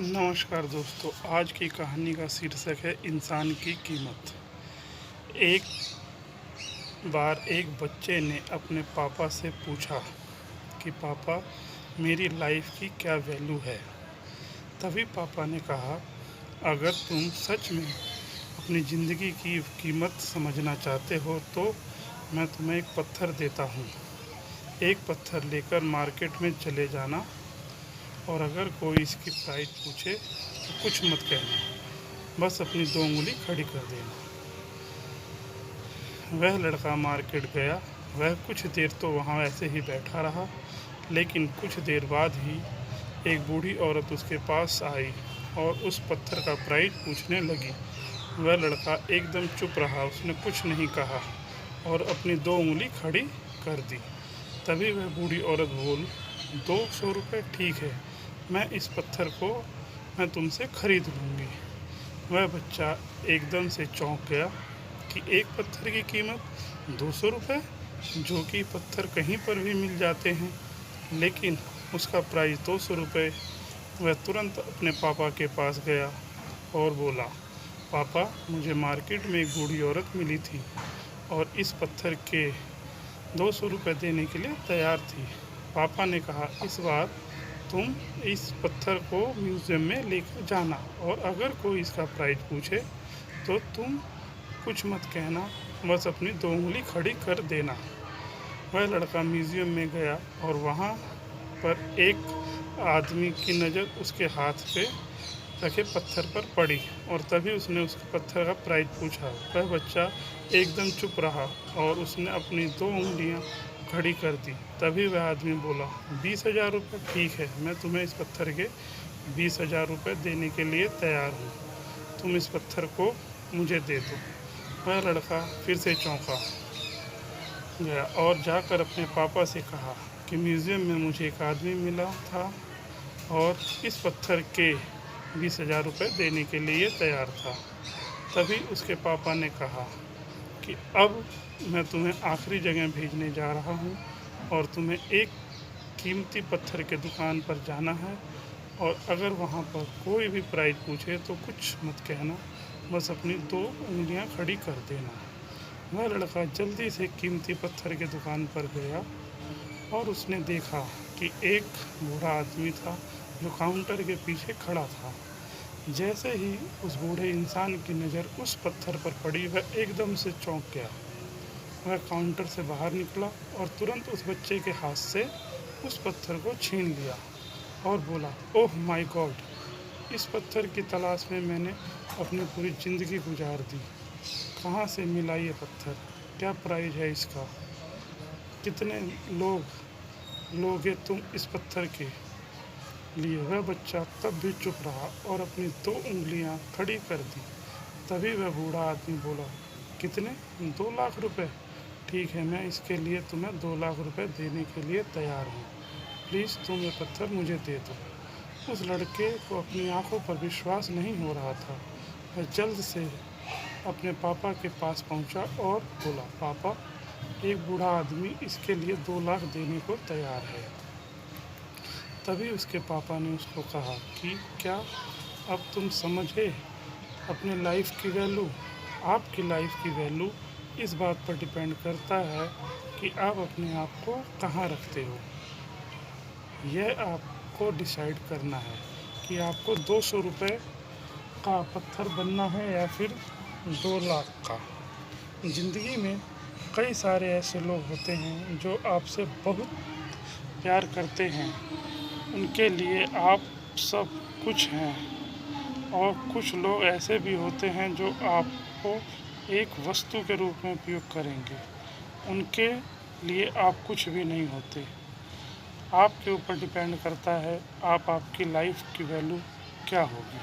नमस्कार दोस्तों, आज की कहानी का शीर्षक है इंसान की कीमत। एक बार एक बच्चे ने अपने पापा से पूछा कि पापा, मेरी लाइफ की क्या वैल्यू है। तभी पापा ने कहा, अगर तुम सच में अपनी ज़िंदगी की कीमत समझना चाहते हो तो मैं तुम्हें एक पत्थर देता हूँ। एक पत्थर लेकर मार्केट में चले जाना और अगर कोई इसकी प्राइस पूछे तो कुछ मत कहना, बस अपनी 2 उंगली खड़ी कर देना। वह लड़का मार्केट गया। वह कुछ देर तो वहाँ ऐसे ही बैठा रहा, लेकिन कुछ देर बाद ही एक बूढ़ी औरत उसके पास आई और उस पत्थर का प्राइस पूछने लगी। वह लड़का एकदम चुप रहा, उसने कुछ नहीं कहा और अपनी 2 उंगली खड़ी कर दी। तभी वह बूढ़ी औरत बोल, 200 रुपये ठीक है, मैं इस पत्थर को मैं तुमसे खरीद लूँगी। वह बच्चा एकदम से चौंक गया कि एक पत्थर की कीमत 200 रुपये, जो कि पत्थर कहीं पर भी मिल जाते हैं, लेकिन उसका प्राइस 200 रुपये। वह तुरंत अपने पापा के पास गया और बोला, पापा, मुझे मार्केट में एक बूढ़ी औरत मिली थी और इस पत्थर के 200 रुपये देने के लिए तैयार थी। पापा ने कहा, इस बार तुम इस पत्थर को म्यूज़ियम में लेकर जाना और अगर कोई इसका प्राइस पूछे तो तुम कुछ मत कहना, बस अपनी 2 उंगली खड़ी कर देना। वह लड़का म्यूज़ियम में गया और वहाँ पर एक आदमी की नज़र उसके हाथ पे रखे पत्थर पर पड़ी और तभी उसने उस पत्थर का प्राइस पूछा। वह बच्चा एकदम चुप रहा और उसने अपनी 2 उंगलियां खड़ी कर दी। तभी वह आदमी बोला, 20,000 रुपये ठीक है, मैं तुम्हें इस पत्थर के 20,000 रुपये देने के लिए तैयार हूँ। तुम इस पत्थर को मुझे दे दो। वह लड़का फिर से चौंका गया और जाकर अपने पापा से कहा कि म्यूज़ियम में मुझे एक आदमी मिला था और इस पत्थर के 20,000 रुपये देने के लिए तैयार था। तभी उसके पापा ने कहा कि अब मैं तुम्हें आखिरी जगह भेजने जा रहा हूँ और तुम्हें एक कीमती पत्थर के दुकान पर जाना है और अगर वहाँ पर कोई भी प्राइस पूछे तो कुछ मत कहना, बस अपनी 2 उंगलियाँ खड़ी कर देना। वह लड़का जल्दी से कीमती पत्थर के दुकान पर गया और उसने देखा कि एक बूढ़ा आदमी था जो काउंटर के पीछे खड़ा था। जैसे ही उस बूढ़े इंसान की नज़र उस पत्थर पर पड़ी, वह एकदम से चौंक गया। वह काउंटर से बाहर निकला और तुरंत उस बच्चे के हाथ से उस पत्थर को छीन लिया और बोला, ओह माय गॉड, इस पत्थर की तलाश में मैंने अपनी पूरी ज़िंदगी गुजार दी। कहाँ से मिला ये पत्थर, क्या प्राइस है इसका, कितने लोगे तुम इस पत्थर के लिए। वह बच्चा तब भी चुप रहा और अपनी 2 उंगलियां खड़ी कर दी। तभी वह बूढ़ा आदमी बोला, कितने, 2 लाख रुपए ठीक है, मैं इसके लिए तुम्हें 2 लाख रुपए देने के लिए तैयार हूँ। प्लीज़ तुम ये पत्थर मुझे दे दो। उस लड़के को अपनी आंखों पर विश्वास नहीं हो रहा था। वह जल्द से अपने पापा के पास पहुंचा और बोला, पापा, एक बूढ़ा आदमी इसके लिए 2 लाख देने को तैयार है। तभी उसके पापा ने उसको कहा कि क्या अब तुम समझे अपनी लाइफ की वैल्यू। आपकी लाइफ की वैल्यू इस बात पर डिपेंड करता है कि आप अपने आप को कहाँ रखते हो। यह आपको डिसाइड करना है कि आपको 200 रुपये का पत्थर बनना है या फिर 2 लाख का। ज़िंदगी में कई सारे ऐसे लोग होते हैं जो आपसे बहुत प्यार करते हैं, उनके लिए आप सब कुछ हैं, और कुछ लोग ऐसे भी होते हैं जो आपको एक वस्तु के रूप में उपयोग करेंगे, उनके लिए आप कुछ भी नहीं होते। आपके ऊपर डिपेंड करता है आप आपकी लाइफ की वैल्यू क्या होगी।